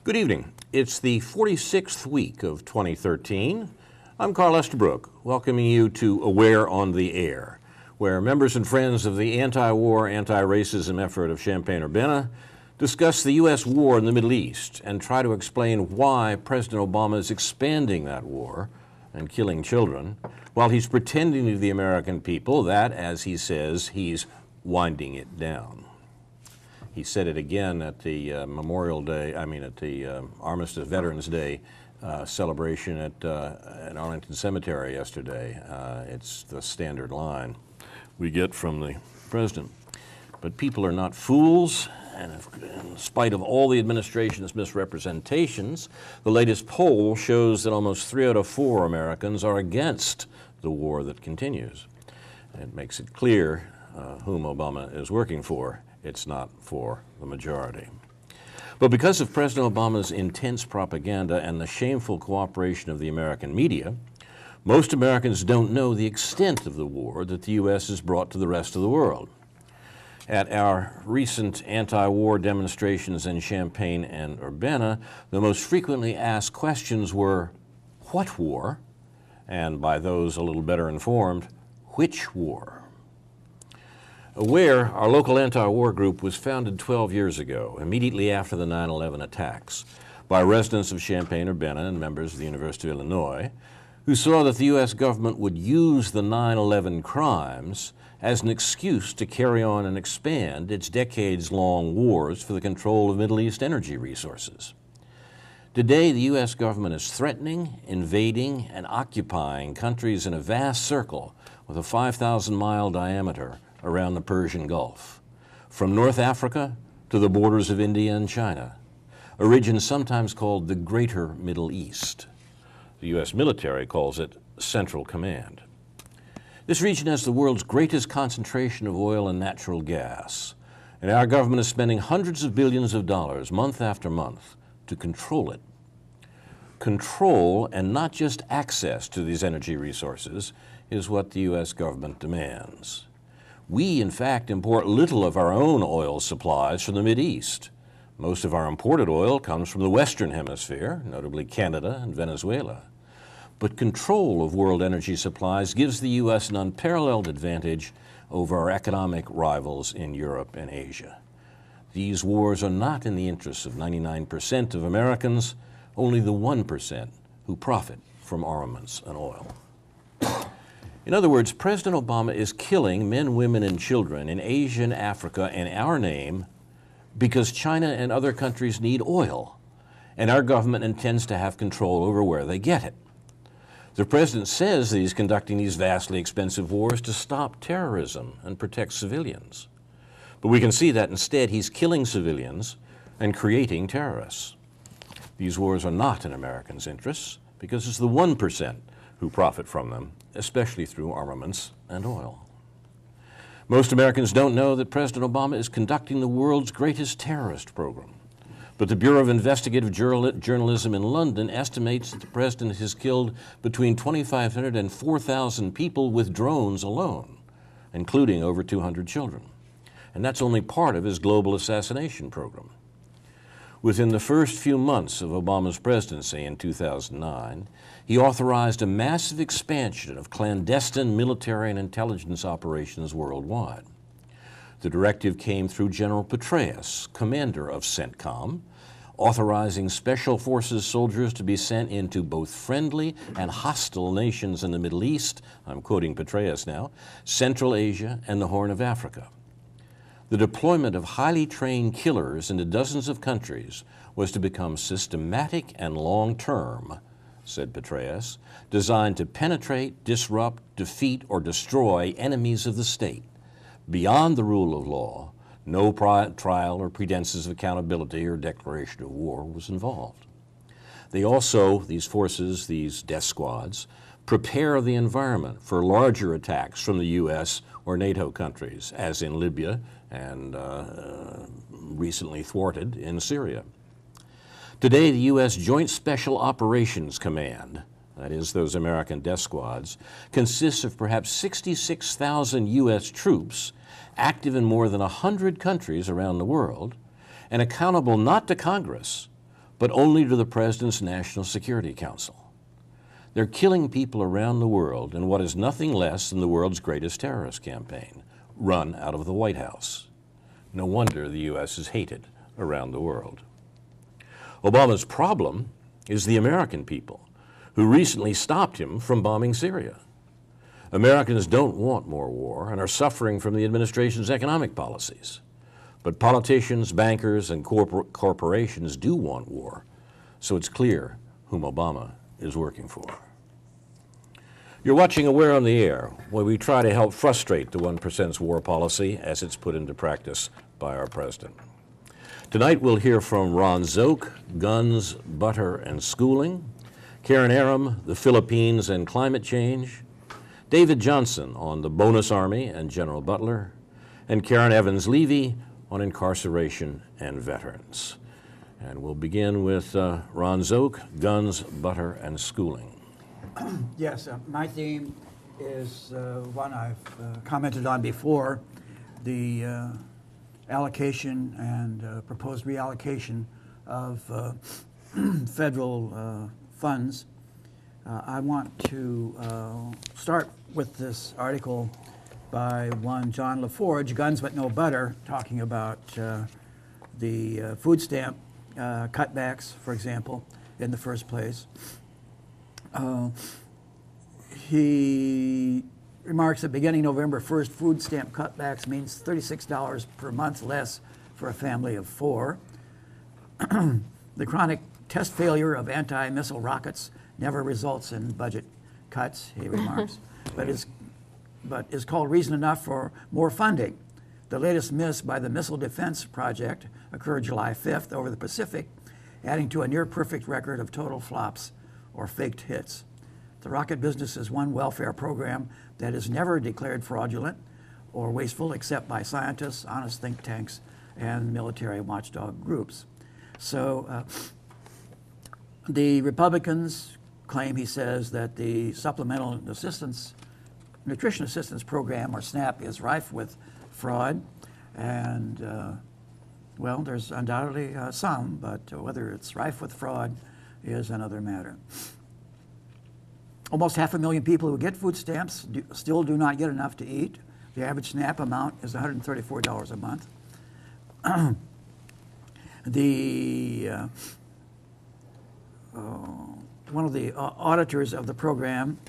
Good evening. It's the 46th week of 2013. I'm Carl Estabrook, welcoming you to Aware on the Air, where members and friends of the anti-war, anti-racism effort of Champaign-Urbana discuss the U.S. war in the Middle East and try to explain why President Obama is expanding that war and killing children, while he's pretending to the American people that, as he says, he's winding it down. He said it again at the Armistice Veterans Day celebration at Arlington Cemetery yesterday. It's the standard line we get from the president. But people are not fools, and in spite of all the administration's misrepresentations, the latest poll shows that almost 3 out of 4 Americans are against the war that continues. It makes it clear whom Obama is working for. It's not for the majority. But because of President Obama's intense propaganda and the shameful cooperation of the American media, most Americans don't know the extent of the war that the U.S. has brought to the rest of the world. At our recent anti-war demonstrations in Champaign and Urbana, the most frequently asked questions were, what war? And by those a little better informed, which war? AWARE, our local anti-war group, was founded 12 years ago, immediately after the 9/11 attacks, by residents of Champaign-Urbana and members of the University of Illinois, who saw that the U.S. government would use the 9/11 crimes as an excuse to carry on and expand its decades-long wars for the control of Middle East energy resources. Today, the U.S. government is threatening, invading, and occupying countries in a vast circle with a 5,000-mile diameter around the Persian Gulf, from North Africa to the borders of India and China, a region sometimes called the Greater Middle East. The U.S. military calls it Central Command. This region has the world's greatest concentration of oil and natural gas, and our government is spending hundreds of billions of dollars month after month to control it. Control, and not just access to these energy resources, is what the U.S. government demands. We, in fact, import little of our own oil supplies from the Mideast. Most of our imported oil comes from the Western Hemisphere, notably Canada and Venezuela. But control of world energy supplies gives the U.S. an unparalleled advantage over our economic rivals in Europe and Asia. These wars are not in the interests of 99% of Americans, only the 1% who profit from armaments and oil. In other words, President Obama is killing men, women, and children in Asia and Africa in our name because China and other countries need oil, and our government intends to have control over where they get it. The president says that he's conducting these vastly expensive wars to stop terrorism and protect civilians. But we can see that instead he's killing civilians and creating terrorists. These wars are not in Americans' interests because it's the 1% who profit from them, especially through armaments and oil. Most Americans don't know that President Obama is conducting the world's greatest terrorist program. But the Bureau of Investigative Journalism in London estimates that the president has killed between 2,500 and 4,000 people with drones alone, including over 200 children. And that's only part of his global assassination program. Within the first few months of Obama's presidency in 2009, he authorized a massive expansion of clandestine military and intelligence operations worldwide. The directive came through General Petraeus, commander of CENTCOM, authorizing Special Forces soldiers to be sent into both friendly and hostile nations in the Middle East, I'm quoting Petraeus now, Central Asia, and the Horn of Africa. The deployment of highly trained killers into dozens of countries was to become systematic and long-term, said Petraeus, designed to penetrate, disrupt, defeat, or destroy enemies of the state. Beyond the rule of law, no trial or pretenses of accountability or declaration of war was involved. They also, these forces, these death squads, prepare the environment for larger attacks from the U.S. or NATO countries, as in Libya and recently thwarted in Syria. Today, the U.S. Joint Special Operations Command, that is, those American death squads, consists of perhaps 66,000 U.S. troops active in more than 100 countries around the world and accountable not to Congress, but only to the President's National Security Council. They're killing people around the world in what is nothing less than the world's greatest terrorist campaign, run out of the White House. No wonder the U.S. is hated around the world. Obama's problem is the American people, who recently stopped him from bombing Syria. Americans don't want more war and are suffering from the administration's economic policies. But politicians, bankers, and corporations do want war, so it's clear whom Obama is working for. You're watching Aware on the Air, where we try to help frustrate the 1%'s war policy as it's put into practice by our president. Tonight we'll hear from Ron Szoke, Guns, Butter, and Schooling, Karen Aram, the Philippines and climate change, David Johnson on the Bonus Army and General Butler, and Karen Evans-Levy on incarceration and veterans. And we'll begin with Ron Szoke, Guns, Butter, and Schooling. Yes, my theme is one I've commented on before, the allocation and proposed reallocation of federal funds. I want to start with this article by one John LaForge, Guns But No Butter, talking about the food stamp cutbacks, for example, in the first place. He remarks that beginning November 1st, food stamp cutbacks means $36 per month less for a family of 4. The chronic test failure of anti-missile rockets never results in budget cuts, he remarks, but is called reason enough for more funding. The latest miss by the Missile Defense Project occurred July 5th over the Pacific, adding to a near-perfect record of total flops or faked hits. The rocket business is one welfare program that is never declared fraudulent or wasteful except by scientists, honest think tanks, and military watchdog groups. So the Republicans claim, he says, that the Supplemental Nutrition Assistance Program, or SNAP, is rife with fraud. And, well, there's undoubtedly some, but whether it's rife with fraud is another matter. Almost 500,000 people who get food stamps still do not get enough to eat. The average SNAP amount is $134 a month. One of the auditors of the program,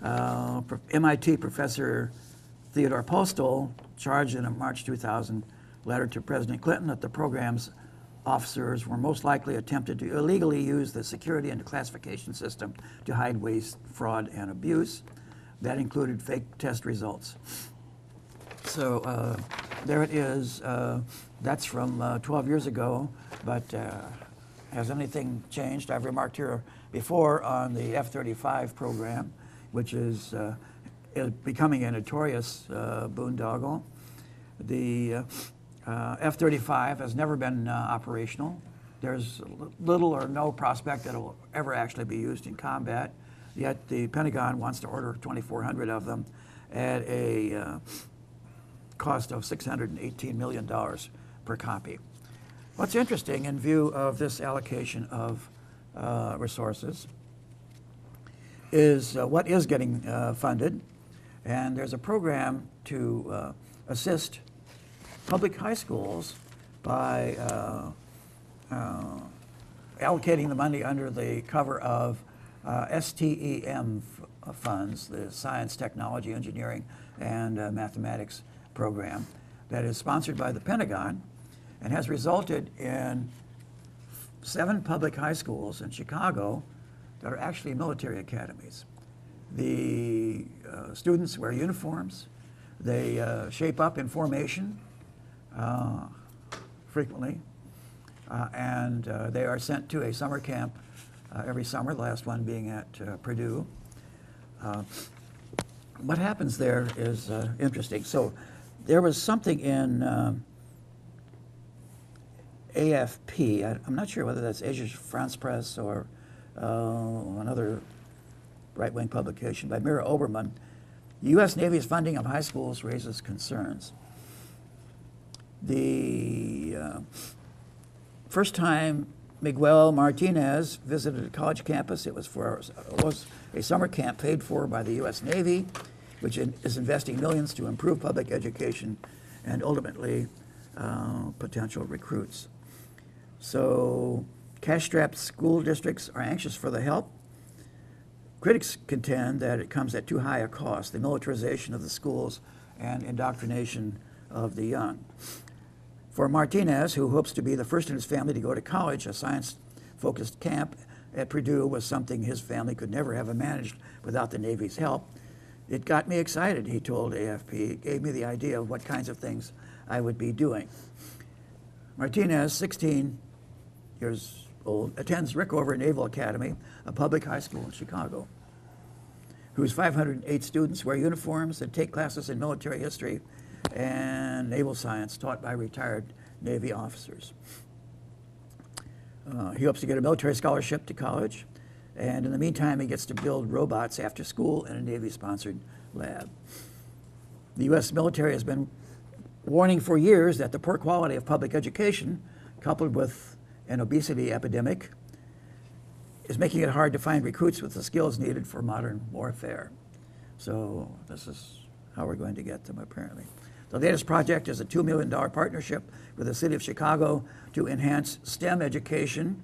MIT professor Theodore Postel, charged in a March 2000 letter to President Clinton that the program's officers were most likely attempted to illegally use the security and classification system to hide waste, fraud, and abuse. That included fake test results. So there it is. That's from 12 years ago, but has anything changed? I've remarked here before on the F-35 program, which is becoming a notorious boondoggle. The F-35 has never been operational. There's little or no prospect that it will ever actually be used in combat, yet the Pentagon wants to order 2,400 of them at a cost of $618 million per copy. What's interesting in view of this allocation of resources is what is getting funded, and there's a program to assist public high schools by allocating the money under the cover of STEM funds, the Science, Technology, Engineering, and Mathematics program that is sponsored by the Pentagon and has resulted in 7 public high schools in Chicago that are actually military academies. The students wear uniforms. They shape up in formation frequently, and they are sent to a summer camp every summer, the last one being at Purdue. What happens there is interesting. So there was something in AFP, I'm not sure whether that's Asia France Press or another right-wing publication by Mira Oberman. The U.S. Navy's funding of high schools raises concerns. The first time Miguel Martinez visited a college campus. It was a summer camp paid for by the U.S. Navy, which is investing millions to improve public education and ultimately potential recruits. So cash-strapped school districts are anxious for the help. Critics contend that it comes at too high a cost, the militarization of the schools and indoctrination of the young. For Martinez, who hopes to be the first in his family to go to college, a science-focused camp at Purdue was something his family could never have managed without the Navy's help. It got me excited, he told AFP. It gave me the idea of what kinds of things I would be doing. Martinez, 16 years old, attends Rickover Naval Academy, a public high school in Chicago, whose 508 students wear uniforms and take classes in military history and naval science taught by retired Navy officers. He hopes to get a military scholarship to college, and in the meantime, he gets to build robots after school in a Navy-sponsored lab. The U.S. military has been warning for years that the poor quality of public education, coupled with an obesity epidemic, is making it hard to find recruits with the skills needed for modern warfare. So this is how we're going to get them, apparently. The latest project is a $2 million partnership with the city of Chicago to enhance STEM education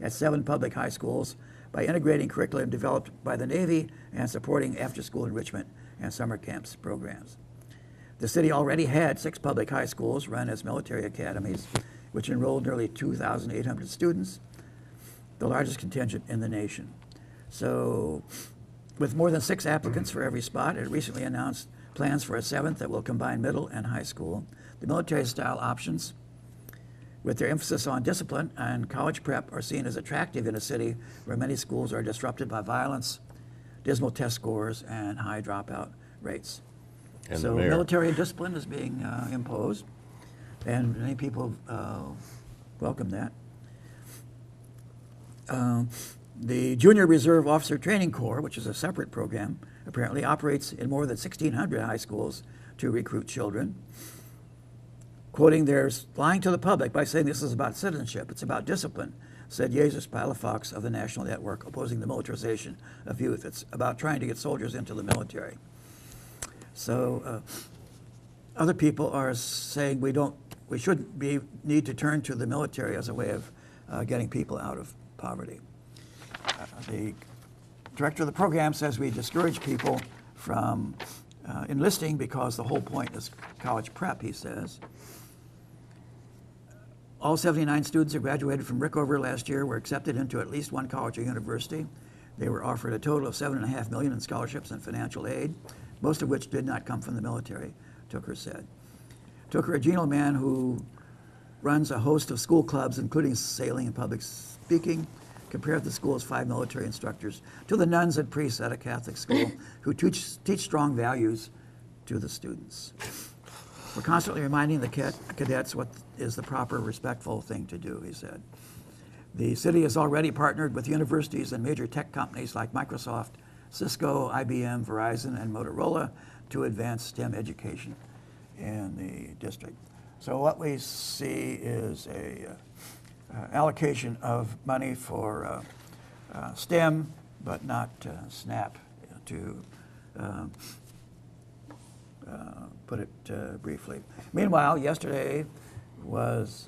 at 7 public high schools by integrating curriculum developed by the Navy and supporting after-school enrichment and summer camps programs. The city already had 6 public high schools run as military academies, which enrolled nearly 2,800 students, the largest contingent in the nation. So with more than 6 applicants for every spot, it recently announced plans for a 7th that will combine middle and high school. The military-style options, with their emphasis on discipline and college prep, are seen as attractive in a city where many schools are disrupted by violence, dismal test scores, and high dropout rates. And so military discipline is being imposed, and many people welcome that. The Junior Reserve Officer Training Corps, which is a separate program, apparently operates in more than 1,600 high schools to recruit children. Quoting, they're lying to the public by saying this is about citizenship, it's about discipline, said Jesus Palafox of the National Network, opposing the militarization of youth. It's about trying to get soldiers into the military. So other people are saying we shouldn't need to turn to the military as a way of getting people out of poverty. The director of the program says we discourage people from enlisting because the whole point is college prep, he says. All 79 students who graduated from Rickover last year were accepted into at least one college or university. They were offered a total of $7.5 million in scholarships and financial aid, most of which did not come from the military, Tooker said. Tooker, a genial man who runs a host of school clubs, including sailing and public speaking, compared the school's 5 military instructors to the nuns and priests at a Catholic school who teach strong values to the students. We're constantly reminding the cadets what is the proper, respectful thing to do, he said. The city has already partnered with universities and major tech companies like Microsoft, Cisco, IBM, Verizon, and Motorola to advance STEM education in the district. So what we see is a allocation of money for STEM, but not SNAP, to put it briefly. Meanwhile, yesterday was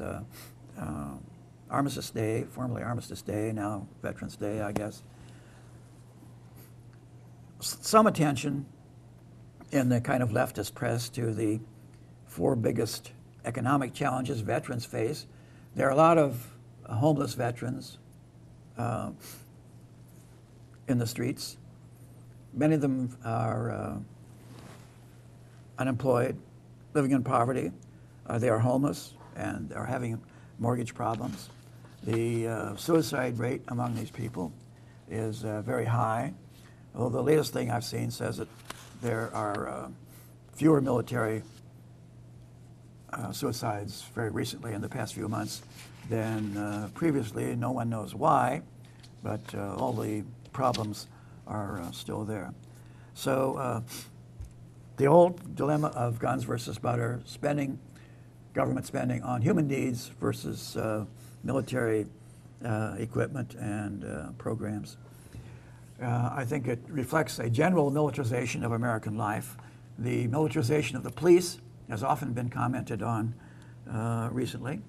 Armistice Day, formerly Armistice Day, now Veterans Day, I guess. Some attention in the kind of leftist press to the 4 biggest economic challenges veterans face. There are a lot of homeless veterans in the streets. Many of them are unemployed, living in poverty. They are homeless and are having mortgage problems. The suicide rate among these people is very high. Although the latest thing I've seen says that there are fewer military suicides very recently in the past few months than previously. No one knows why, but all the problems are still there. So the old dilemma of guns versus butter, government spending on human needs versus military equipment and programs. I think it reflects a general militarization of American life. The militarization of the police has often been commented on recently.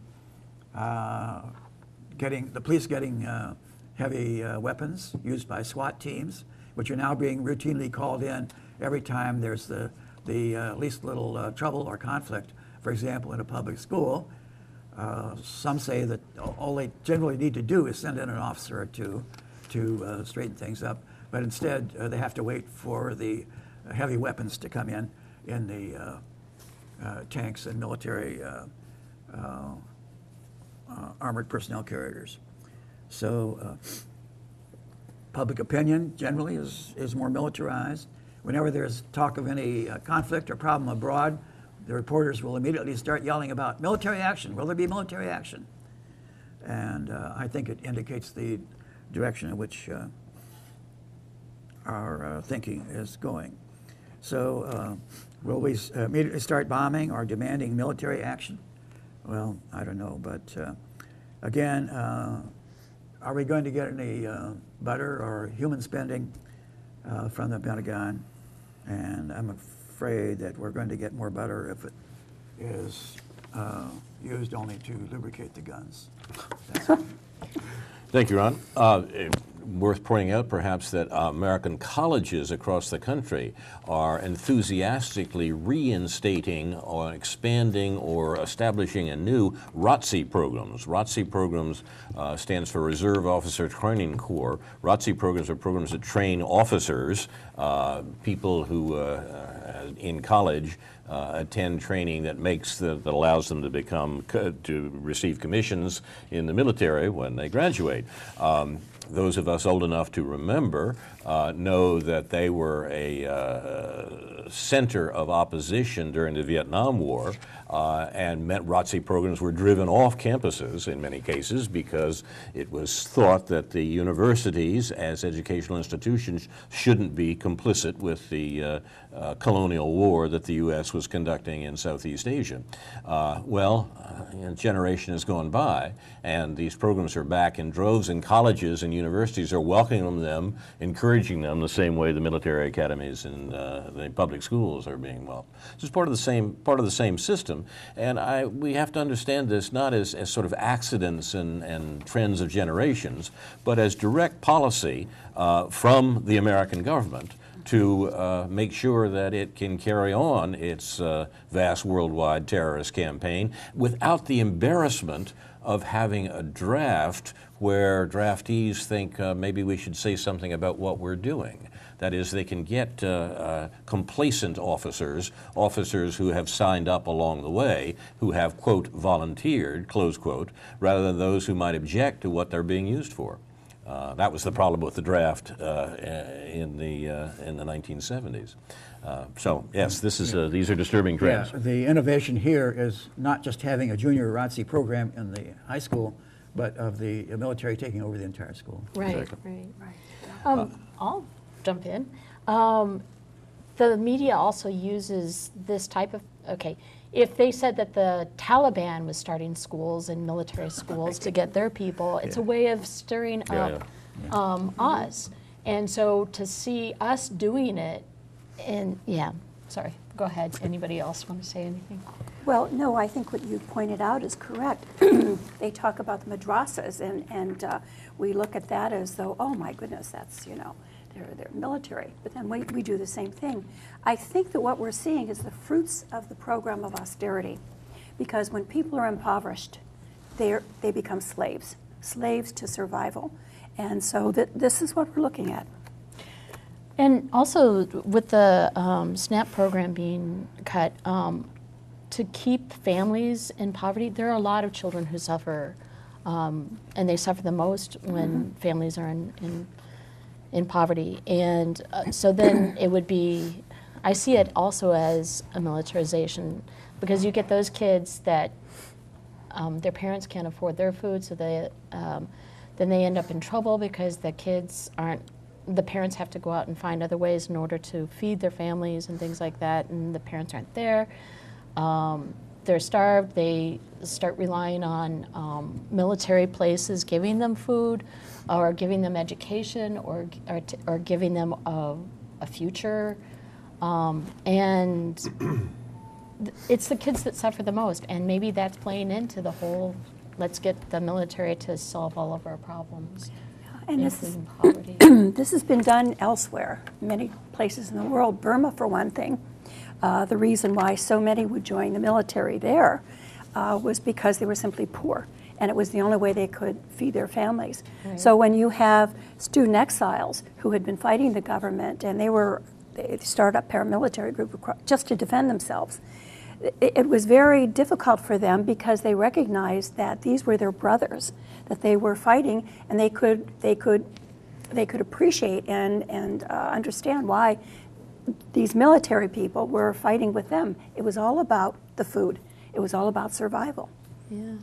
The police getting heavy weapons used by SWAT teams, which are now being routinely called in every time there's the least little trouble or conflict. For example, in a public school, some say that all they generally need to do is send in an officer or two to straighten things up, but instead they have to wait for the heavy weapons to come in the tanks and military armored personnel carriers. So public opinion generally is more militarized. Whenever there's talk of any conflict or problem abroad, the reporters will immediately start yelling about military action. Will there be military action? And I think it indicates the direction in which our thinking is going. So will we immediately start bombing or demanding military action? Well, I don't know, but again, are we going to get any butter or human spending from the Pentagon? And I'm afraid that we're going to get more butter if it is used only to lubricate the guns. Thank you, Ron. Worth pointing out, perhaps, that American colleges across the country are enthusiastically reinstating or expanding or establishing a new ROTC programs. ROTC programs stands for Reserve Officer Training Corps. ROTC programs are programs that train officers, people who in college attend training that allows them to receive commissions in the military when they graduate. Those of us old enough to remember know that they were a center of opposition during the Vietnam War, and ROTC programs were driven off campuses in many cases because it was thought that the universities as educational institutions shouldn't be complicit with the colonial war that the U.S. was conducting in Southeast Asia. A generation has gone by, and these programs are back in droves, and colleges and universities are welcoming them, encouraging them the same way the military academies and the public schools are being welcomed. This is part of the same system, and we have to understand this not as sort of accidents and trends of generations, but as direct policy from the American government to make sure that it can carry on its vast worldwide terrorist campaign without the embarrassment of having a draft where draftees think maybe we should say something about what we're doing. That is, they can get complacent officers who have signed up along the way, who have, quote, volunteered, close quote, rather than those who might object to what they're being used for. That was the problem with the draft in the 1970s. So yes, these are disturbing trends. Yeah, the innovation here is not just having a junior ROTC program in the high school, but of the military taking over the entire school. Right, Exactly. right. I'll jump in. The media also uses this type of, if they said that the Taliban was starting schools and military schools to get their people, it's a way of stirring up us. And so to see us doing it, and sorry, go ahead. Anybody else want to say anything? Well, no, I think what you pointed out is correct. They talk about the madrasas, and we look at that as though, oh my goodness, that's, they're military. But then we do the same thing. I think that what we're seeing is the fruits of the program of austerity. Because when people are impoverished, they become slaves to survival. And so this is what we're looking at. And also with the SNAP program being cut, to keep families in poverty, there are a lot of children who suffer, and they suffer the most when families are in poverty. And so then it would be, I see it also as a militarization, because you get those kids that their parents can't afford their food, so then they end up in trouble because the parents have to go out and find other ways in order to feed their families and things like that, and the parents aren't there. they're starved, they start relying on military places giving them food, or giving them education, or giving them a future, and it's the kids that suffer the most, and maybe that's playing into the whole, let's get the military to solve all of our problems, And including poverty. this has been done elsewhere, many places in the world. Burma, for one thing. The reason why so many would join the military there was because they were simply poor, and it was the only way they could feed their families. Right. So when you have student exiles who had been fighting the government, and they started up paramilitary group just to defend themselves, it was very difficult for them because they recognized that these were their brothers that they were fighting, and they could appreciate and understand why these military people were fighting with them. It was all about the food. It was all about survival. Yeah.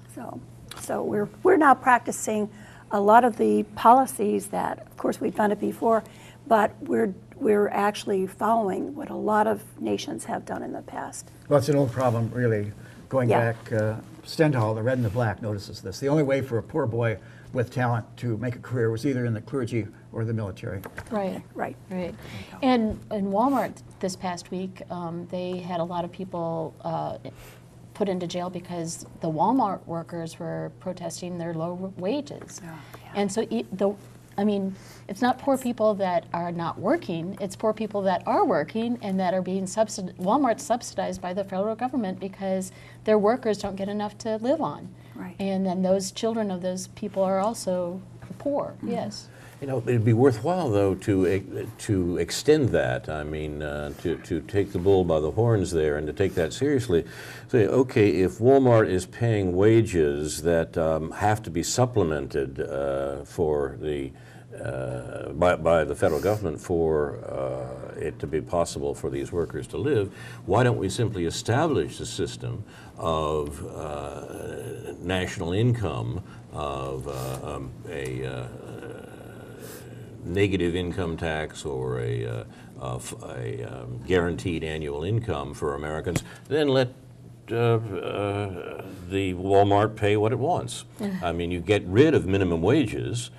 So we're now practicing a lot of the policies that, of course, we've done it before, but we're actually following what a lot of nations have done in the past. Well, it's an old problem, really. Going Yeah. back, Stendhal, the Red and the Black, notices this. The only way for a poor boy with talent to make a career was either in the clergy or the military. Right. Right. Right. And in Walmart this past week, they had a lot of people put into jail because the Walmart workers were protesting their low wages. Yeah. And so it's not poor people that are not working, it's poor people that are working and that are being Walmart's subsidized by the federal government because their workers don't get enough to live on. Right. And then those children of those people are also poor, yes. You know, it'd be worthwhile, though, to extend that. I mean, to take the bull by the horns there and to take that seriously. Say, okay, if Walmart is paying wages that have to be supplemented for the by the federal government for it to be possible for these workers to live, why don't we simply establish a system of national income, of a negative income tax or a guaranteed annual income for Americans, then let the Walmart pay what it wants. I mean, you get rid of minimum wages,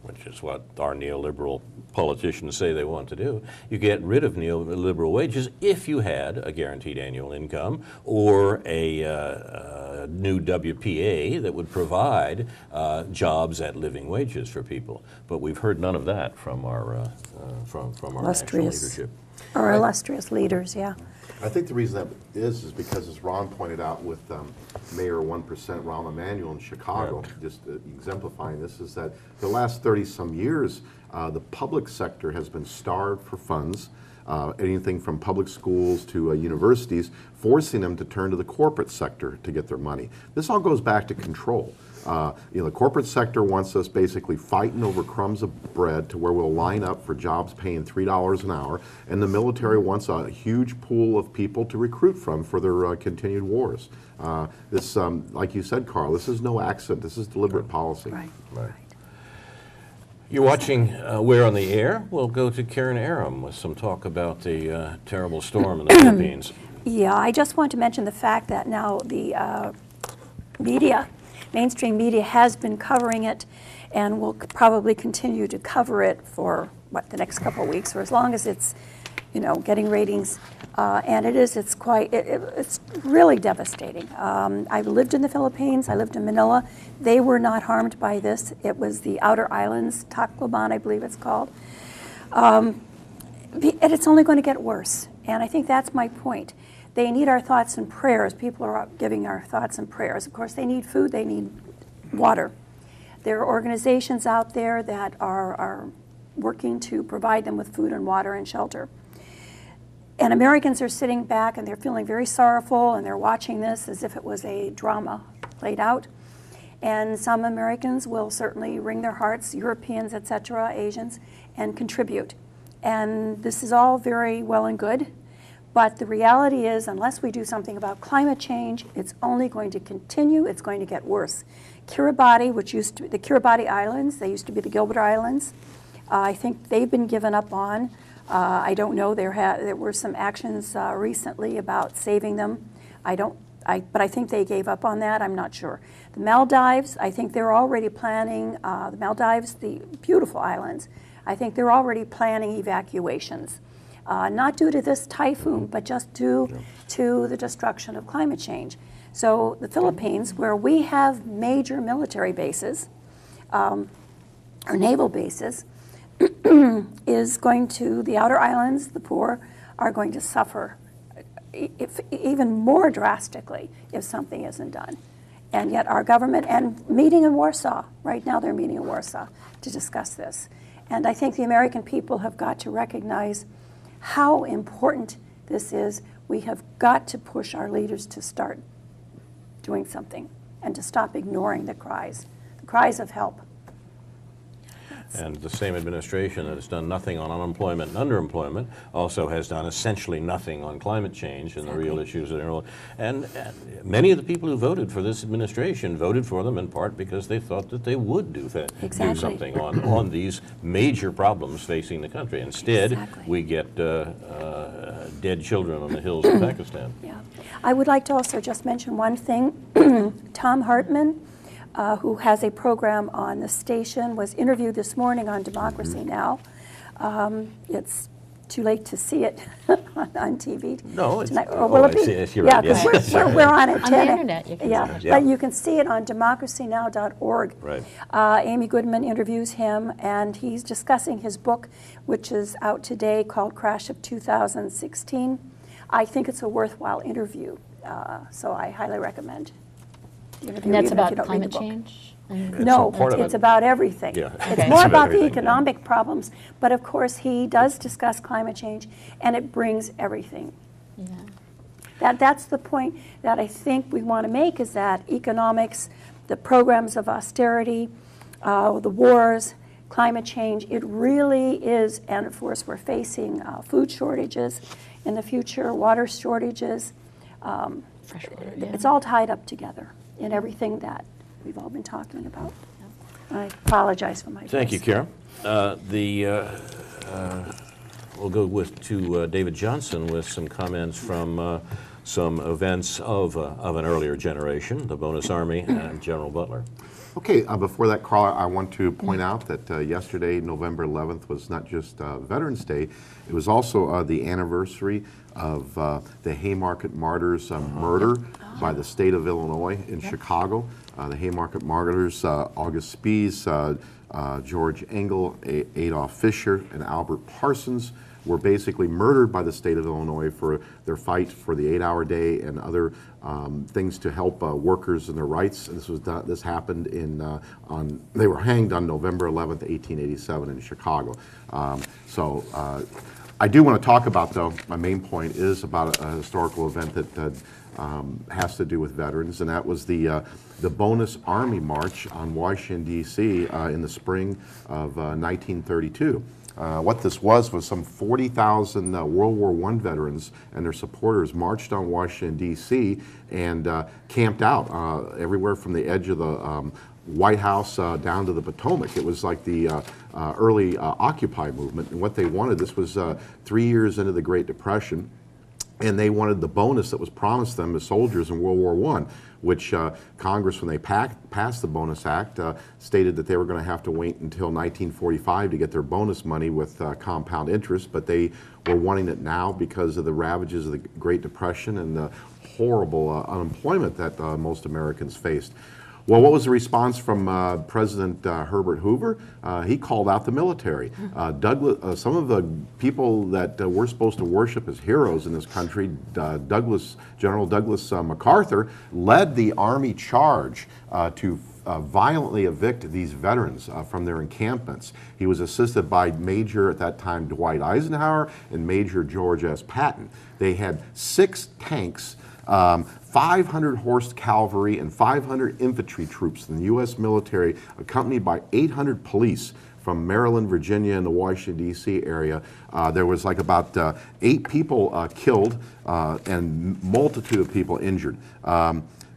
which is what our neoliberal politicians say they want to do. You get rid of neoliberal wages if you had a guaranteed annual income or a new WPA that would provide jobs at living wages for people. But we've heard none of that from our national leadership. Our illustrious leaders, yeah. I think the reason that is because, as Ron pointed out with Mayor 1% Rahm Emanuel in Chicago, just exemplifying this, is that the last 30-some years, the public sector has been starved for funds, anything from public schools to universities, forcing them to turn to the corporate sector to get their money. This all goes back to control. The corporate sector wants us basically fighting over crumbs of bread to where we'll line up for jobs paying $3 an hour, and the military wants a huge pool of people to recruit from for their continued wars. This, like you said, Carl, this is no accident. This is deliberate policy. Right. You're watching We're on the Air. We'll go to Karen Aram with some talk about the terrible storm in the Philippines. Yeah, I just want to mention the fact that now the mainstream media has been covering it and will probably continue to cover it for, the next couple of weeks, or as long as it's, getting ratings. And it's really devastating. I lived in the Philippines, I lived in Manila. They were not harmed by this. It was the outer islands, Tacloban, I believe it's called. And it's only going to get worse. And I think that's my point. They need our thoughts and prayers. People are giving our thoughts and prayers. Of course, they need food, they need water. There are organizations out there that are working to provide them with food and water and shelter. And Americans are sitting back and they're feeling very sorrowful and they're watching this as if it was a drama played out. And some Americans will certainly wring their hearts, Europeans, etc., Asians, and contribute. And this is all very well and good. But the reality is, unless we do something about climate change, it's only going to continue, it's going to get worse. Kiribati, which used to be the Kiribati Islands, they used to be the Gilbert Islands, I think they've been given up on. I don't know, there were some actions recently about saving them. I But I think they gave up on that. I'm not sure. The Maldives, I think they're already planning, the Maldives, the beautiful islands, I think they're already planning evacuations. Not due to this typhoon, but just due to the destruction of climate change. So the Philippines, where we have major military bases, or naval bases, is going to, the outer islands, the poor, are going to suffer even more drastically if something isn't done. And yet our government, and meeting in Warsaw, right now they're meeting in Warsaw to discuss this. And I think the American people have got to recognize how important this is. We have got to push our leaders to start doing something and to stop ignoring the cries of help. And the same administration that has done nothing on unemployment and underemployment also has done essentially nothing on climate change and the real issues that are. And many of the people who voted for this administration voted for them in part because they thought that they would do something on these major problems facing the country. Instead, we get dead children on the hills of Pakistan. Yeah. I would like to also just mention one thing. Tom Hartman, who has a program on the station, was interviewed this morning on Democracy Now! It's too late to see it on TV no, tonight. It's, will it be? Yes, you're right. Yeah, because we're on it. On the internet, you can see it. But you can see it on democracynow.org. Right. Amy Goodman interviews him, and he's discussing his book, which is out today, called Crash of 2016. I think it's a worthwhile interview, so I highly recommend. And that's about climate change? No, it's about everything. Yeah. It's more about the economic problems, but of course he does discuss climate change, and it brings everything. Yeah. That's the point that I think we want to make, is that economics, the programs of austerity, the wars, climate change, it really is, and of course we're facing food shortages in the future, water shortages. Fresh water, It's all tied up together in everything that we've all been talking about. I apologize for my voice. Thank you, Kara. We'll go to David Johnson with some comments from some events of an earlier generation, the Bonus Army and General Butler. Okay, before that, Carl, I want to point out that yesterday, November 11th, was not just Veterans Day, it was also the anniversary of the Haymarket Martyrs' murder by the state of Illinois in Chicago. The Haymarket Martyrs, August Spies, George Engel, Adolph Fisher, and Albert Parsons were basically murdered by the state of Illinois for their fight for the 8-hour day and other things to help workers and their rights. This happened they were hanged on November 11th, 1887 in Chicago. I do want to talk about, though, my main point is about a historical event that has to do with veterans, and that was the Bonus Army March on Washington, D.C. In the spring of 1932. What this was some 40,000 World War I veterans and their supporters marched on Washington, D.C. and camped out everywhere from the edge of the White House down to the Potomac. It was like the early Occupy movement, and what they wanted, this was 3 years into the Great Depression, and they wanted the bonus that was promised them as soldiers in World War I, which Congress, when they passed the Bonus Act, stated that they were going to have to wait until 1945 to get their bonus money with compound interest, but they were wanting it now because of the ravages of the Great Depression and the horrible unemployment that most Americans faced. Well, what was the response from President Herbert Hoover? He called out the military. Some of the people that we're supposed to worship as heroes in this country, General Douglas MacArthur, led the Army charge to violently evict these veterans from their encampments. He was assisted by Major, at that time, Dwight Eisenhower and Major George S. Patton. They had 6 tanks, 500 horse cavalry and 500 infantry troops in the U.S. military, accompanied by 800 police from Maryland, Virginia, and the Washington, D.C. area. There was like about 8 people killed and multitude of people injured.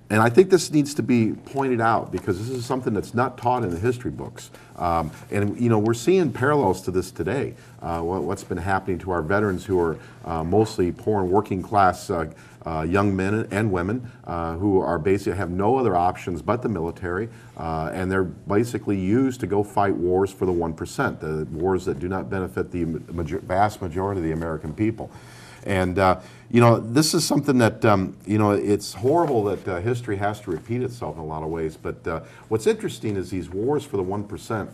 And I think this needs to be pointed out because this is something that's not taught in the history books. And you know, we're seeing parallels to this today. What's been happening to our veterans who are mostly poor and working class young men and women who are basically have no other options but the military, and they're basically used to go fight wars for the 1%, the wars that do not benefit the vast majority of the American people. And you know, this is something that you know, it's horrible that history has to repeat itself in a lot of ways. But what's interesting is these wars for the 1%.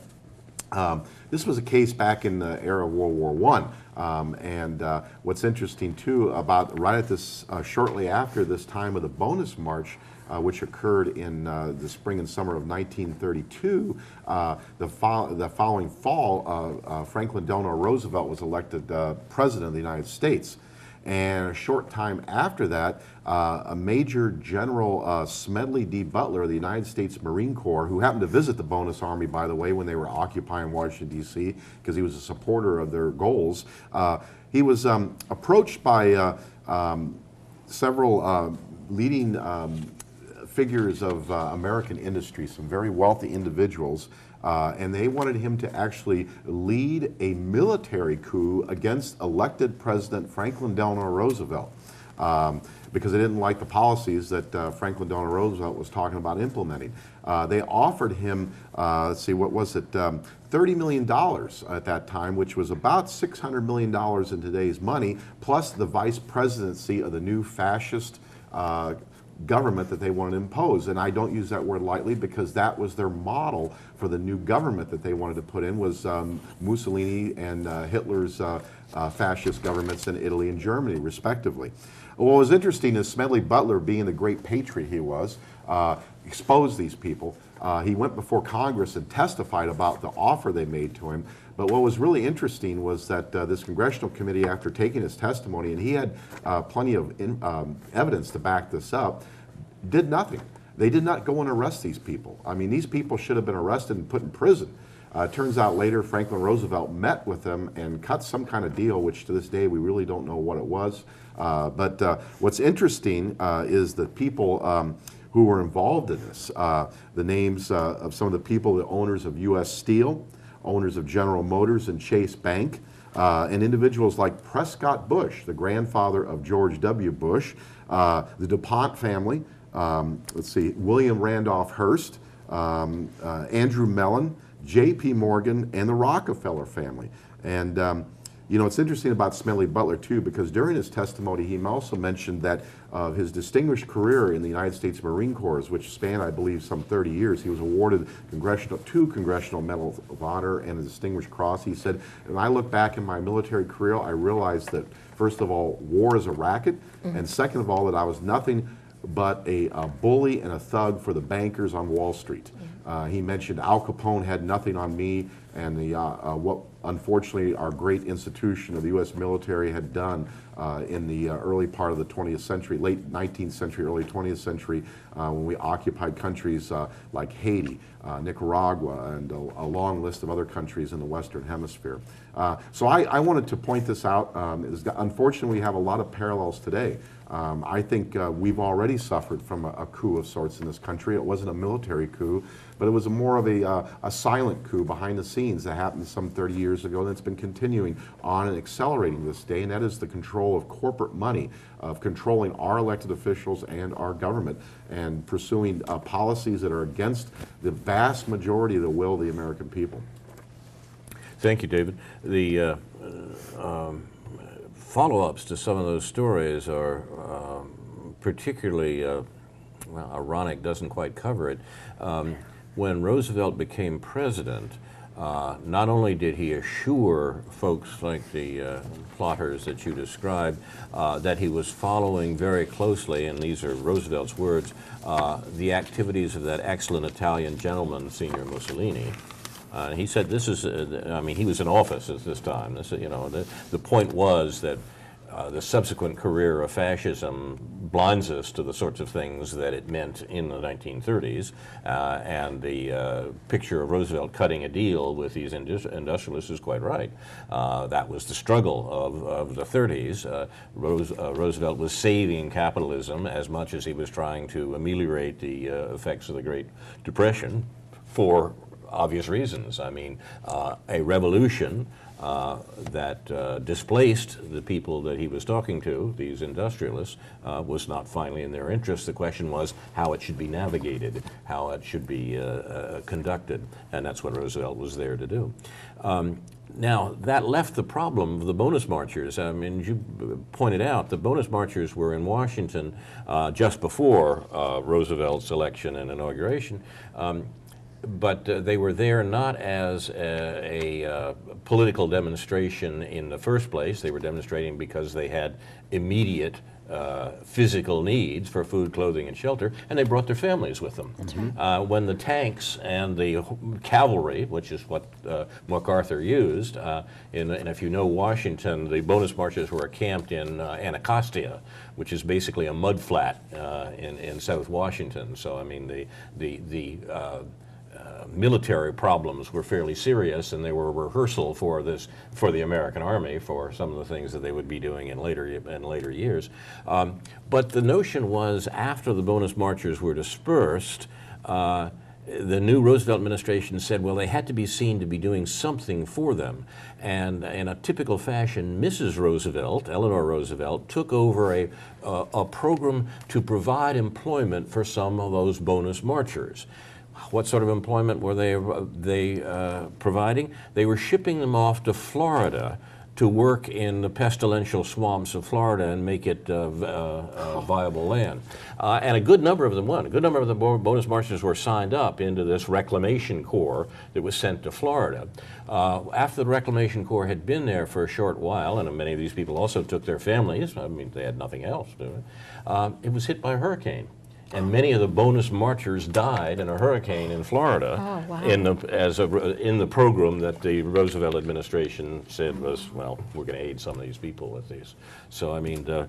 This was a case back in the era of World War I. And what's interesting too about right at this, shortly after this time of the Bonus March, which occurred in the spring and summer of 1932, the following fall, Franklin Delano Roosevelt was elected President of the United States. And a short time after that, a Major General Smedley D. Butler of the United States Marine Corps, who happened to visit the Bonus Army, by the way, when they were occupying Washington, D.C., because he was a supporter of their goals, he was approached by several leading figures of American industry, some very wealthy individuals, and they wanted him to actually lead a military coup against elected President Franklin Delano Roosevelt, because they didn't like the policies that Franklin Delano Roosevelt was talking about implementing. They offered him, let's see, what was it, $30 million at that time, which was about $600 million in today's money, plus the vice presidency of the new fascist government that they wanted to impose. And I don't use that word lightly because that was their model for the new government that they wanted to put in, was Mussolini and Hitler's fascist governments in Italy and Germany, respectively. What was interesting is Smedley Butler, being the great patriot he was, exposed these people. He went before Congress and testified about the offer they made to him. But what was really interesting was that this congressional committee, after taking his testimony, and he had plenty of evidence to back this up, did nothing. They did not go and arrest these people. I mean, these people should have been arrested and put in prison. Turns out later Franklin Roosevelt met with them and cut some kind of deal, which to this day we really don't know what it was. But what's interesting is the people who were involved in this, the names of some of the people, the owners of U.S. Steel, owners of General Motors and Chase Bank, and individuals like Prescott Bush, the grandfather of George W. Bush, the DuPont family, let's see, William Randolph Hearst, Andrew Mellon, J.P. Morgan, and the Rockefeller family. And you know, it's interesting about Smedley Butler too, because during his testimony he also mentioned that his distinguished career in the United States Marine Corps, which spanned, I believe, some 30 years, he was awarded two Congressional Medals of Honor and a Distinguished Cross. He said, when I look back in my military career, I realized that, first of all, war is a racket, and second of all, that I was nothing but a bully and a thug for the bankers on Wall Street. He mentioned Al Capone had nothing on me, and what unfortunately our great institution of the U.S. military had done in the early part of the 20th century, late 19th century, early 20th century, when we occupied countries like Haiti, Nicaragua, and a long list of other countries in the Western Hemisphere. So I wanted to point this out. Unfortunately, we have a lot of parallels today. I think we've already suffered from a coup of sorts in this country. It wasn't a military coup, but it was more of a silent coup behind the scenes that happened some 30 years ago, and it's been continuing on and accelerating this day, and that is the control of corporate money, of controlling our elected officials and our government, and pursuing policies that are against the vast majority of the will of the American people. Thank you, David. The follow-ups to some of those stories are particularly, well, ironic, doesn't quite cover it. When Roosevelt became president, not only did he assure folks like the plotters that you described that he was following very closely, and these are Roosevelt's words, the activities of that excellent Italian gentleman, Senior Mussolini. He said this is, I mean, he was in office at this time. This, you know, the point was that the subsequent career of fascism blinds us to the sorts of things that it meant in the 1930s, and the picture of Roosevelt cutting a deal with these industrialists is quite right. That was the struggle of the 30s. Roosevelt was saving capitalism as much as he was trying to ameliorate the effects of the Great Depression for obvious reasons. I mean, a revolution that displaced the people that he was talking to, these industrialists, was not finally in their interest. The question was how it should be navigated, how it should be conducted, and that's what Roosevelt was there to do. Now, that left the problem of the bonus marchers. I mean, as you pointed out, the bonus marchers were in Washington just before Roosevelt's election and inauguration. But they were there not as a political demonstration in the first place. They were demonstrating because they had immediate physical needs for food, clothing, and shelter, and they brought their families with them. That's right. When the tanks and the cavalry, which is what MacArthur used, and if you know Washington, the bonus marchers were camped in Anacostia, which is basically a mud flat in South Washington. So, I mean, the military problems were fairly serious, and they were a rehearsal for the American Army for some of the things that they would be doing in later years. But the notion was, after the bonus marchers were dispersed, the new Roosevelt administration said, well, they had to be seen to be doing something for them. And in a typical fashion, Mrs. Roosevelt, Eleanor Roosevelt, took over a program to provide employment for some of those bonus marchers. What sort of employment were they providing? They were shipping them off to Florida to work in the pestilential swamps of Florida and make it viable land. And a good number of them won. A good number of the bonus marchers were signed up into this Reclamation Corps that was sent to Florida. After the Reclamation Corps had been there for a short while, and many of these people also took their families, I mean, they had nothing else to do, it was hit by a hurricane. And many of the bonus marchers died in a hurricane in Florida. Oh, wow. in the program that the Roosevelt administration said was, well, we're going to aid some of these people with these. So, I mean, the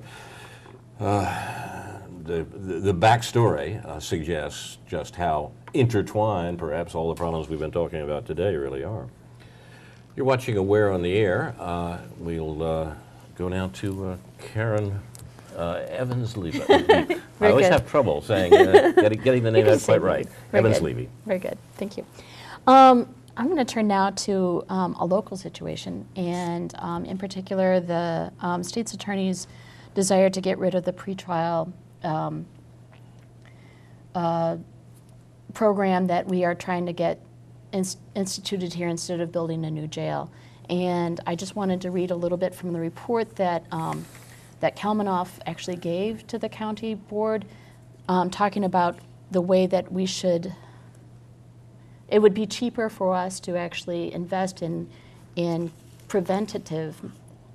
backstory suggests just how intertwined perhaps all the problems we've been talking about today really are. You're watching Aware on the Air. We'll go now to Karen Evans-Levy. I always have trouble saying, getting the name out quite right. Evans-Levy. Very good. Thank you. I'm going to turn now to a local situation, and in particular, the state's attorney's desire to get rid of the pretrial program that we are trying to get instituted here instead of building a new jail. And I just wanted to read a little bit from the report that that Kalmanoff actually gave to the county board, talking about the way that we should, it would be cheaper for us to actually invest in preventative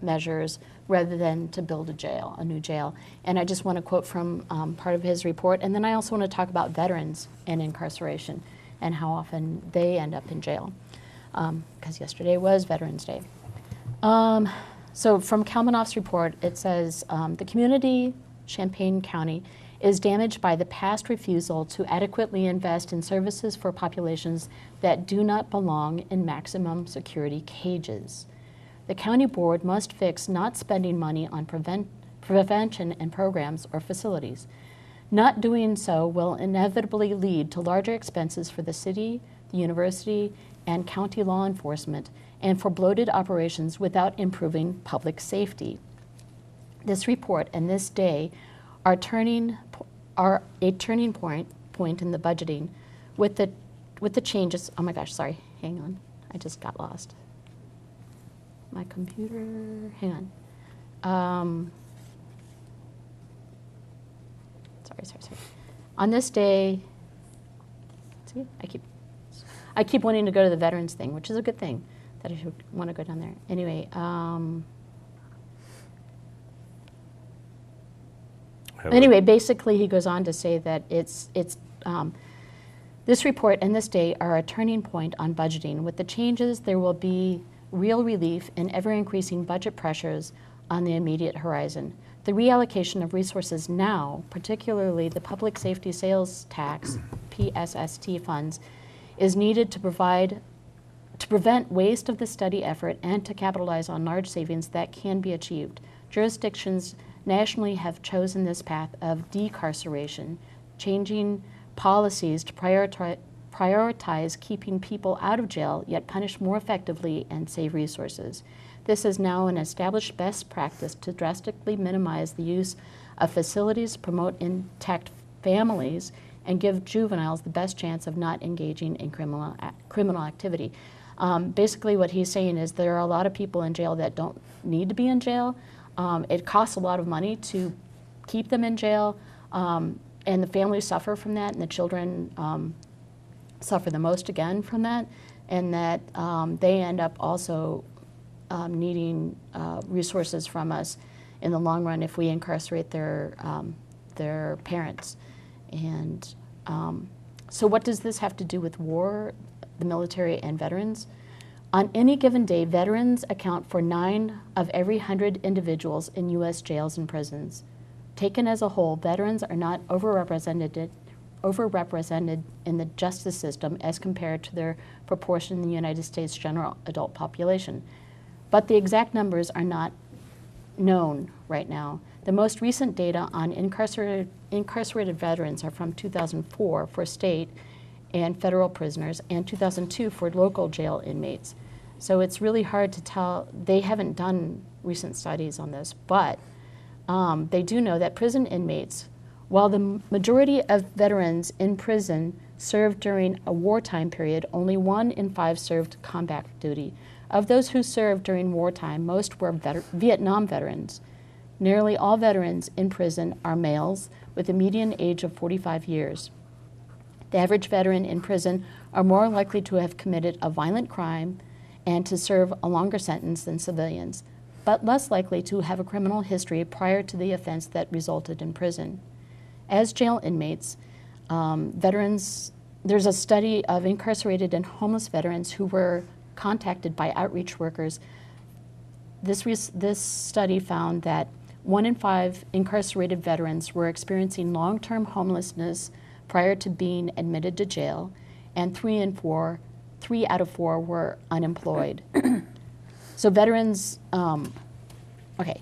measures rather than to build a new jail. And I just want to quote from part of his report, and then I also want to talk about veterans and incarceration and how often they end up in jail, because yesterday was Veterans Day. So from Kalmanoff's report, it says, the community, Champaign County, is damaged by the past refusal to adequately invest in services for populations that do not belong in maximum security cages. The county board must fix not spending money on prevention and programs or facilities. Not doing so will inevitably lead to larger expenses for the city, the university, and county law enforcement, and for bloated operations without improving public safety. This report and this day are a turning point in the budgeting with the changes. Oh my gosh, sorry, hang on, I just got lost. My computer, hang on. Sorry. On this day, see, I keep wanting to go to the veterans thing, which is a good thing, that I should want to go down there. Anyway, anyway, basically he goes on to say that this report and this day are a turning point on budgeting. With the changes, there will be real relief in ever-increasing budget pressures on the immediate horizon. The reallocation of resources now, particularly the public safety sales tax, PSST funds, is needed to prevent waste of the study effort and to capitalize on large savings that can be achieved. Jurisdictions nationally have chosen this path of decarceration, changing policies to prioritize keeping people out of jail, yet punish more effectively and save resources. This is now an established best practice to drastically minimize the use of facilities, promote intact families, and give juveniles the best chance of not engaging in criminal activity. Basically what he's saying is there are a lot of people in jail that don't need to be in jail. It costs a lot of money to keep them in jail, and the families suffer from that, and the children suffer the most again from that, and that they end up also needing resources from us in the long run if we incarcerate their parents. And so what does this have to do with war, the military, and veterans? On any given day, veterans account for 9 of every 100 individuals in U.S. jails and prisons. Taken as a whole, veterans are not overrepresented in the justice system as compared to their proportion in the United States general adult population. But the exact numbers are not known right now. The most recent data on incarcerated veterans are from 2004 for state and federal prisoners, and 2002 for local jail inmates. So it's really hard to tell. They haven't done recent studies on this, but they do know that prison inmates, while the majority of veterans in prison served during a wartime period, only 1 in 5 served combat duty. Of those who served during wartime, most were Vietnam veterans. Nearly all veterans in prison are males with a median age of 45 years. The average veteran in prison are more likely to have committed a violent crime and to serve a longer sentence than civilians, but less likely to have a criminal history prior to the offense that resulted in prison. As jail inmates, there's a study of incarcerated and homeless veterans who were contacted by outreach workers. This study found that 1 in 5 incarcerated veterans were experiencing long-term homelessness prior to being admitted to jail, and 3 out of 4 were unemployed. So veterans, okay.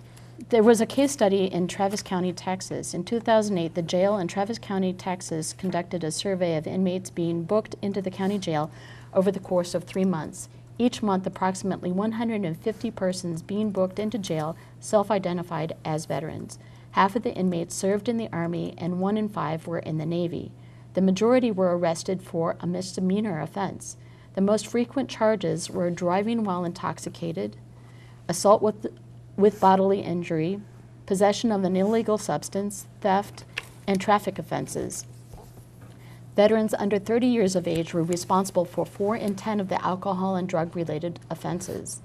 There was a case study in Travis County, Texas. In 2008, the jail in Travis County, Texas conducted a survey of inmates being booked into the county jail over the course of 3 months. Each month, approximately 150 persons being booked into jail self-identified as veterans. Half of the inmates served in the Army, and 1 in 5 were in the Navy. The majority were arrested for a misdemeanor offense. The most frequent charges were driving while intoxicated, assault with bodily injury, possession of an illegal substance, theft, and traffic offenses. Veterans under 30 years of age were responsible for 4 in 10 of the alcohol and drug-related offenses.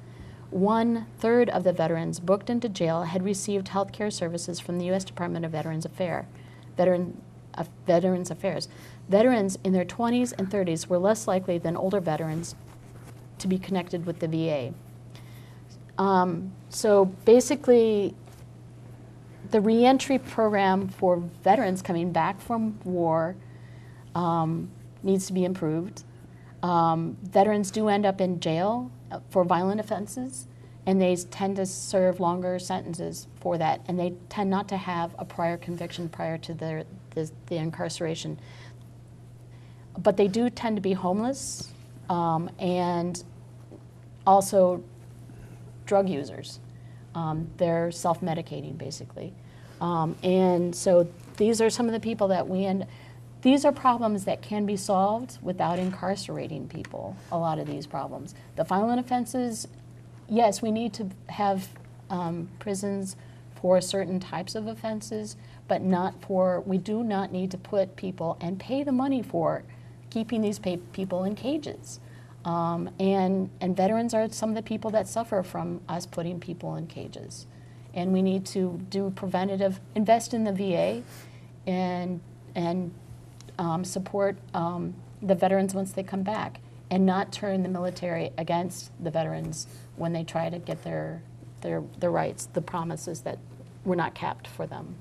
1/3 of the veterans booked into jail had received health care services from the U.S. Department of Veterans Affairs. Veterans in their 20s and 30s were less likely than older veterans to be connected with the VA. So basically, the reentry program for veterans coming back from war needs to be improved. Veterans do end up in jail for violent offenses, and they tend to serve longer sentences for that, and they tend not to have a prior conviction prior to the incarceration. But they do tend to be homeless and also drug users. They're self-medicating, basically. And so these are some of the people that these are problems that can be solved without incarcerating people, a lot of these problems. The violent offenses, yes, we need to have prisons for certain types of offenses, but we do not need to put people and pay the money for keeping these people in cages. And veterans are some of the people that suffer from us putting people in cages. And we need to do preventative, invest in the VA and support the veterans once they come back, and not turn the military against the veterans when they try to get their their rights, the promises that were not kept for them.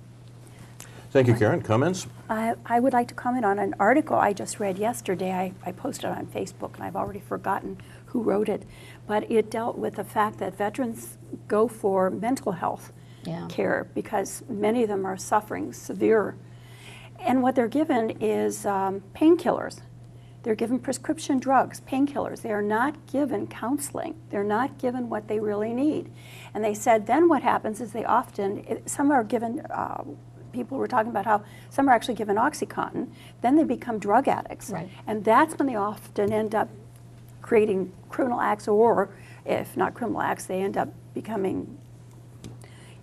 Thank you, Karen. Comments? I would like to comment on an article I just read yesterday. I posted it on Facebook, and I've already forgotten who wrote it. But it dealt with the fact that veterans go for mental health care because many of them are suffering severe. And what they're given is painkillers. They're given prescription drugs, painkillers. They are not given counseling. They're not given what they really need. And they said then what happens is they often, some are given, people were talking about how some are actually given OxyContin, then they become drug addicts. Right. And that's when they often end up creating criminal acts, or if not criminal acts, they end up becoming,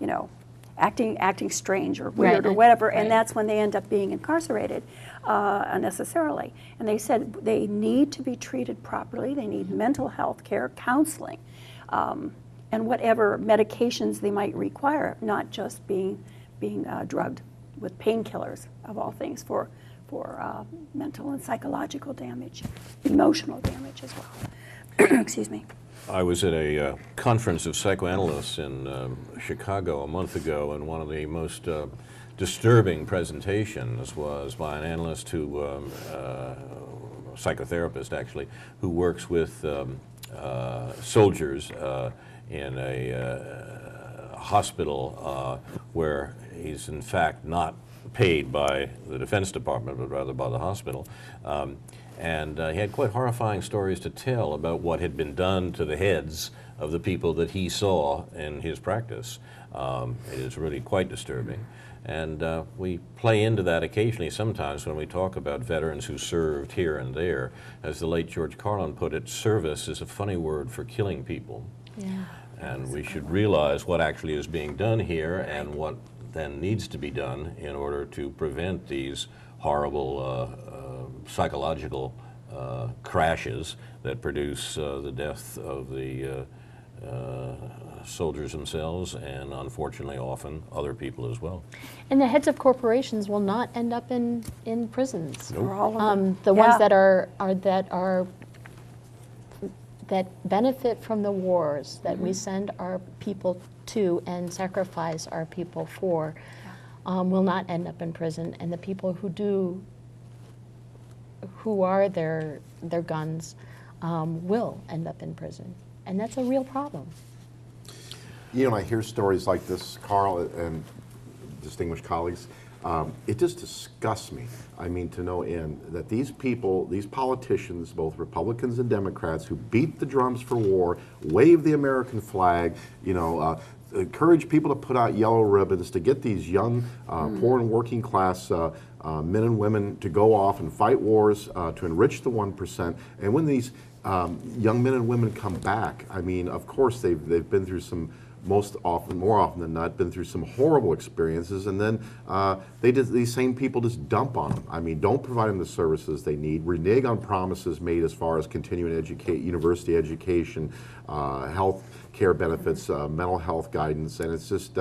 you know, acting strange or weird or whatever, and that's when they end up being incarcerated unnecessarily. And they said they need to be treated properly. They need mental health care, counseling, and whatever medications they might require, not just being drugged with painkillers, of all things, for mental and psychological damage, emotional damage as well. Excuse me. I was at a conference of psychoanalysts in Chicago a month ago, and one of the most disturbing presentations was by an analyst who, psychotherapist actually, who works with soldiers in a hospital where he's in fact not paid by the Defense Department, but rather by the hospital. And he had quite horrifying stories to tell about what had been done to the heads of the people that he saw in his practice. It is really quite disturbing. And we play into that occasionally sometimes when we talk about veterans who served here and there. As the late George Carlin put it, service is a funny word for killing people. Yeah. And we should realize what actually is being done here and what then needs to be done in order to prevent these horrible psychological crashes that produce the death of the soldiers themselves and unfortunately often other people as well. And the heads of corporations will not end up in prisons. Nope. All of them. The ones that benefit from the wars that we send our people to and sacrifice our people for will not end up in prison, and the people who do, who are their guns, will end up in prison, and that's a real problem. You know, I hear stories like this, Carl and distinguished colleagues, it just disgusts me, I mean, to no end, that these people, these politicians, both Republicans and Democrats, who beat the drums for war, wave the American flag, you know, encourage people to put out yellow ribbons, to get these young, poor and working class men and women to go off and fight wars, to enrich the 1%. And when these young men and women come back, I mean, of course they've been through some, more often than not, been through some horrible experiences, and then these same people just dump on them. I mean, don't provide them the services they need, renege on promises made as far as continuing university education, health care benefits, mental health guidance, and it's just,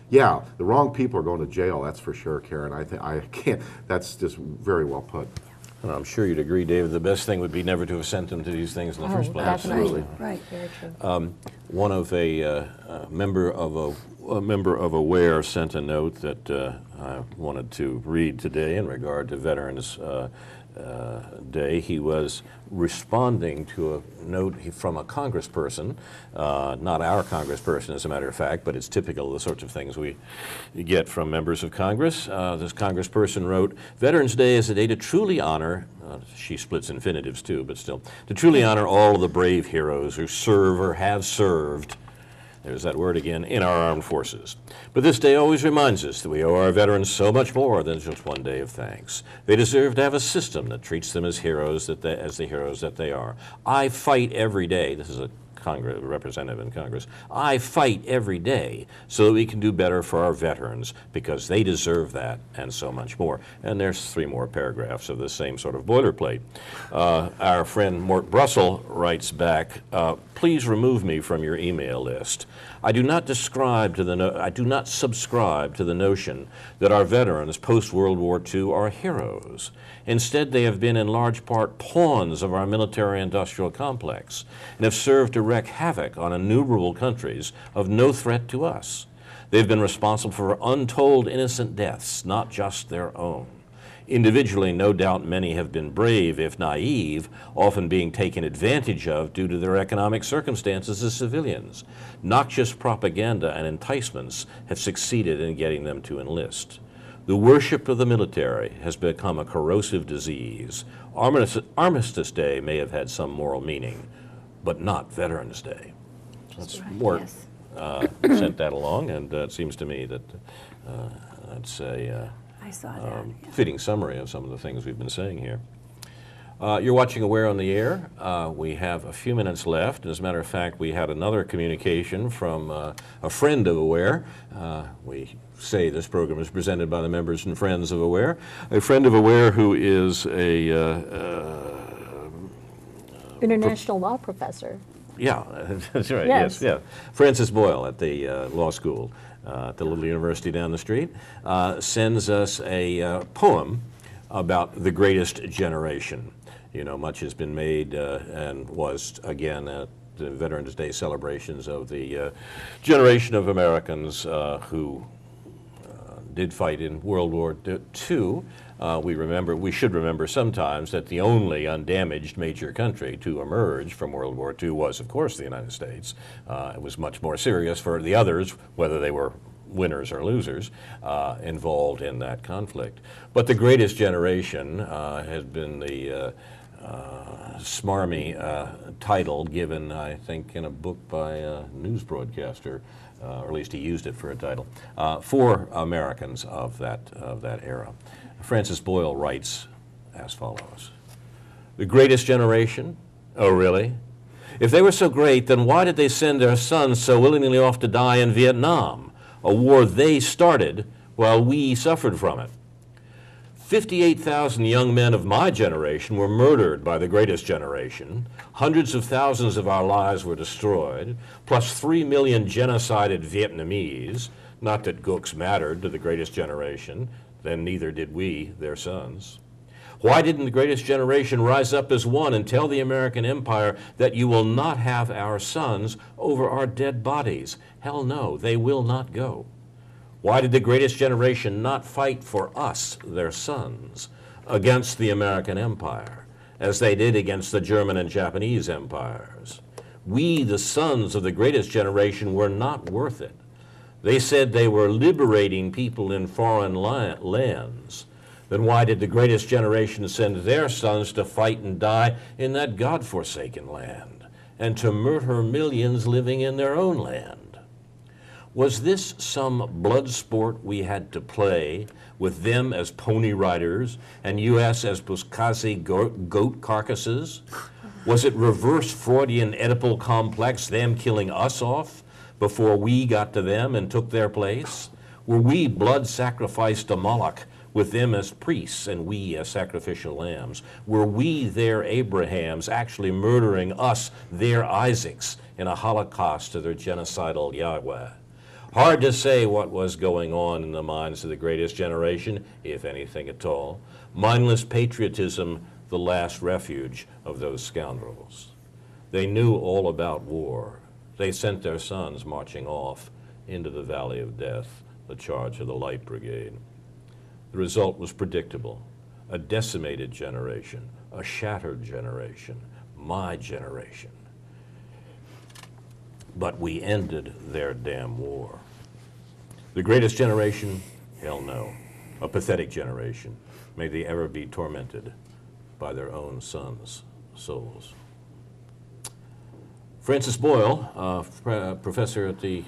yeah, the wrong people are going to jail, that's for sure, Karen. I can't, that's just very well put. And I'm sure you'd agree, David, the best thing would be never to have sent them to these things in the first place. Definitely. Right. Very true. One of a member of AWARE sent a note that I wanted to read today in regard to Veterans Day. He was responding to a note from a congressperson, not our congressperson as a matter of fact, but it's typical of the sorts of things we get from members of Congress. This congressperson wrote, "Veterans Day is a day to truly honor," she splits infinitives too, but still, "to truly honor all of the brave heroes who serve or have served," there's that word again, "in our armed forces. But this day always reminds us that we owe our veterans so much more than just one day of thanks. They deserve to have a system that treats them as heroes, as the heroes that they are. I fight every day," this is a representative in Congress, "I fight every day so that we can do better for our veterans because they deserve that and so much more." And there's 3 more paragraphs of the same sort of boilerplate. Our friend Mort Brussel writes back, "Please remove me from your email list. I do not subscribe to the notion that our veterans post-World War II are heroes. Instead, they have been in large part pawns of our military-industrial complex and have served to wreak havoc on innumerable countries of no threat to us. They've been responsible for untold innocent deaths, not just their own. Individually, no doubt many have been brave, if naive, often being taken advantage of due to their economic circumstances as civilians. Noxious propaganda and enticements have succeeded in getting them to enlist. The worship of the military has become a corrosive disease. Armistice Day may have had some moral meaning, but not Veterans Day. That's right, more yes. Sent that along, and it seems to me that that's a I saw that. Yeah. fitting summary of some of the things we've been saying here. You're watching Aware on the Air. We have a few minutes left. As a matter of fact, we had another communication from a friend of Aware. We say this program is presented by the members and friends of Aware. A friend of Aware who is a International law professor. yeah, that's right. Yes. Yes, yeah. Francis Boyle at the law school at the little university down the street sends us a poem about the greatest generation. You know, much has been made and was again at the Veterans Day celebrations of the generation of Americans who did fight in World War II. We should remember sometimes that the only undamaged major country to emerge from World War II was, of course, the United States. It was much more serious for the others, whether they were winners or losers, involved in that conflict. But the greatest generation has been the smarmy title given, I think, in a book by a news broadcaster, or at least he used it for a title, for Americans of that era. Francis Boyle writes as follows: "The greatest generation? Oh, really? If they were so great, then why did they send their sons so willingly off to die in Vietnam, a war they started while we suffered from it? 58,000 young men of my generation were murdered by the greatest generation. Hundreds of thousands of our lives were destroyed, plus 3 million genocided Vietnamese. Not that Gooks mattered to the greatest generation, then neither did we, their sons. Why didn't the greatest generation rise up as one and tell the American empire that you will not have our sons over our dead bodies? Hell no, they will not go. Why did the greatest generation not fight for us, their sons, against the American empire, as they did against the German and Japanese empires? We, the sons of the greatest generation, were not worth it. They said they were liberating people in foreign lands. Then why did the greatest generation send their sons to fight and die in that God-forsaken land, and to murder millions living in their own land? Was this some blood sport we had to play, with them as pony riders and U.S. as Buzkazi goat carcasses? Was it reverse Freudian Oedipal complex, them killing us off before we got to them and took their place? Were we blood sacrificed to Moloch, with them as priests and we as sacrificial lambs? Were we their Abrahams, actually murdering us, their Isaacs, in a holocaust to their genocidal Yahweh? Hard to say what was going on in the minds of the greatest generation, if anything at all. Mindless patriotism, the last refuge of those scoundrels. They knew all about war. They sent their sons marching off into the valley of death, the charge of the Light Brigade. The result was predictable: a decimated generation, a shattered generation, my generation. But we ended their damn war. The greatest generation? Hell no. A pathetic generation. May they ever be tormented by their own sons' souls." Francis Boyle, professor at the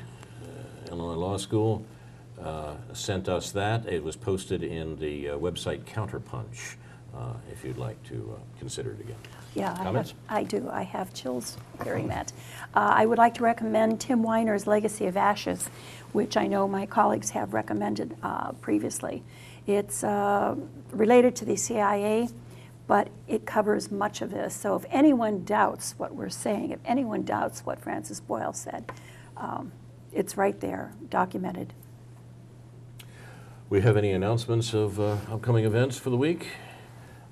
Illinois Law School, sent us that. It was posted in the website Counterpunch, if you'd like to consider it again. Yeah, Comments? I do. I have chills hearing that. I would like to recommend Tim Weiner's Legacy of Ashes, which I know my colleagues have recommended previously. It's related to the CIA, but it covers much of this. So if anyone doubts what we're saying, if anyone doubts what Francis Boyle said, it's right there, documented. We have any announcements of upcoming events for the week?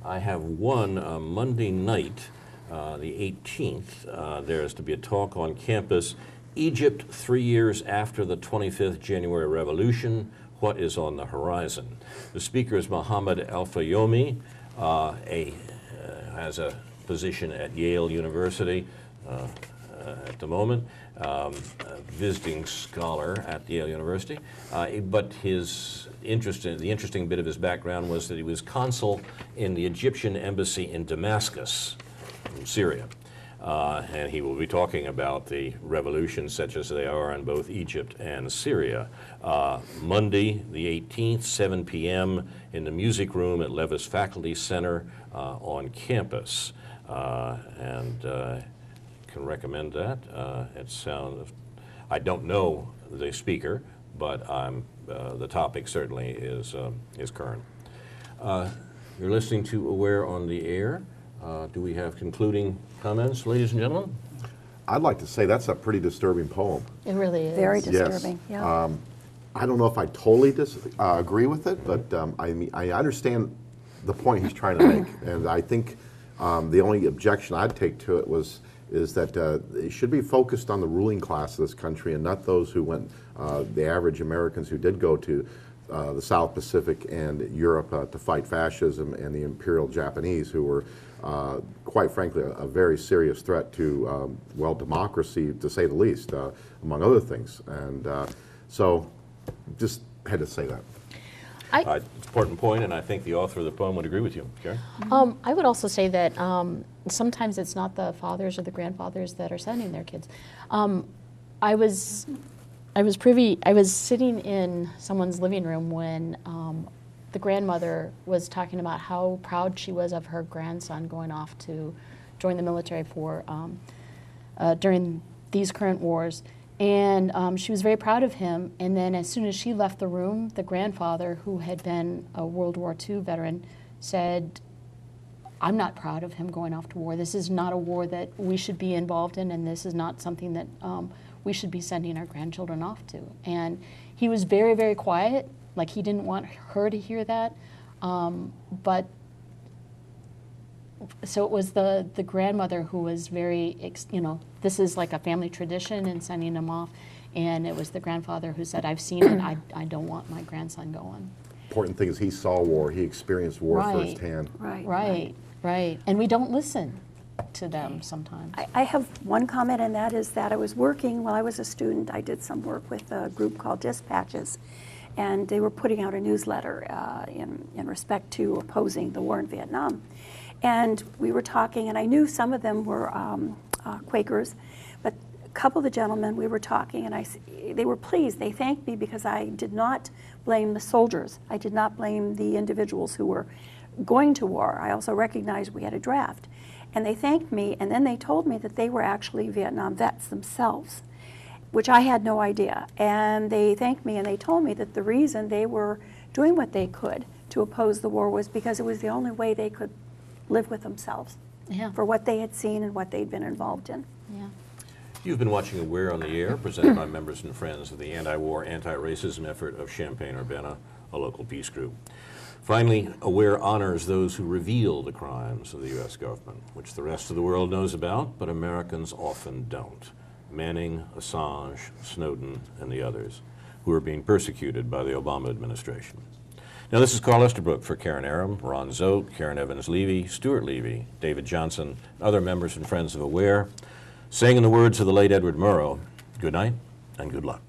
I have one Monday night. the 18th, there's to be a talk on campus, Egypt 3 years after the 25th January Revolution, what is on the horizon? The speaker is Mohammed Al-Fayoumi, has a position at Yale University at the moment, a visiting scholar at Yale University, but the interesting bit of his background was that he was consul in the Egyptian embassy in Damascus, in Syria. And he will be talking about the revolutions such as they are in both Egypt and Syria. Monday, the 18th, 7 p.m. in the music room at Levis Faculty Center on campus. Can recommend that. I don't know the speaker, but the topic certainly is current. You're listening to Aware on the Air. Do we have concluding comments, ladies and gentlemen? I'd like to say that's a pretty disturbing poem. It really is. Very disturbing. Yes. Yeah. I don't know if I totally agree with it, but I understand the point he's trying to make, and I think the only objection I'd take to it is that it should be focused on the ruling class of this country and not those who went, the average Americans who did go to the South Pacific and Europe to fight fascism, and the imperial Japanese, who were, quite frankly, a very serious threat to, well, democracy, to say the least, among other things. And so just had to say that. It's an important point, and I think the author of the poem would agree with you. Karen? I would also say that sometimes it's not the fathers or the grandfathers that are sending their kids. I was sitting in someone's living room when the grandmother was talking about how proud she was of her grandson going off to join the military for during these current wars. And she was very proud of him. And then as soon as she left the room, the grandfather, who had been a World War II veteran, said, "I'm not proud of him going off to war. This is not a war that we should be involved in, and this is not something that we should be sending our grandchildren off to." And he was very, very quiet, like he didn't want her to hear that. But so it was the grandmother who was very, this is like a family tradition in sending them off. And it was the grandfather who said, "I've seen it, I don't want my grandson going." Important thing is he saw war, he experienced war Right. firsthand. Right. And we don't listen to them sometimes. I have one comment, and that is that I was working, while I was a student, I did some work with a group called Dispatches, and they were putting out a newsletter in respect to opposing the war in Vietnam. And we were talking, and I knew some of them were Quakers, but a couple of the gentlemen, we were talking, and they were pleased. They thanked me because I did not blame the soldiers. I did not blame the individuals who were going to war. I also recognized we had a draft. And they thanked me, and then they told me that they were actually Vietnam vets themselves, which I had no idea. And they thanked me, and they told me that the reason they were doing what they could to oppose the war was because it was the only way they could live with themselves for what they had seen and what they'd been involved in. Yeah. You've been watching Aware on the Air, presented by members and friends of the anti-war, anti-racism effort of Champaign-Urbana, a local peace group. Finally, Aware honors those who reveal the crimes of the U.S. government, which the rest of the world knows about, but Americans often don't. Manning, Assange, Snowden, and the others, who are being persecuted by the Obama administration. Now, this is Carl Estabrook for Karen Aram, Ron Szoke, Karen Evans-Levy, Stuart Levy, David Johnson, other members and friends of Aware, saying in the words of the late Edward Murrow, good night and good luck.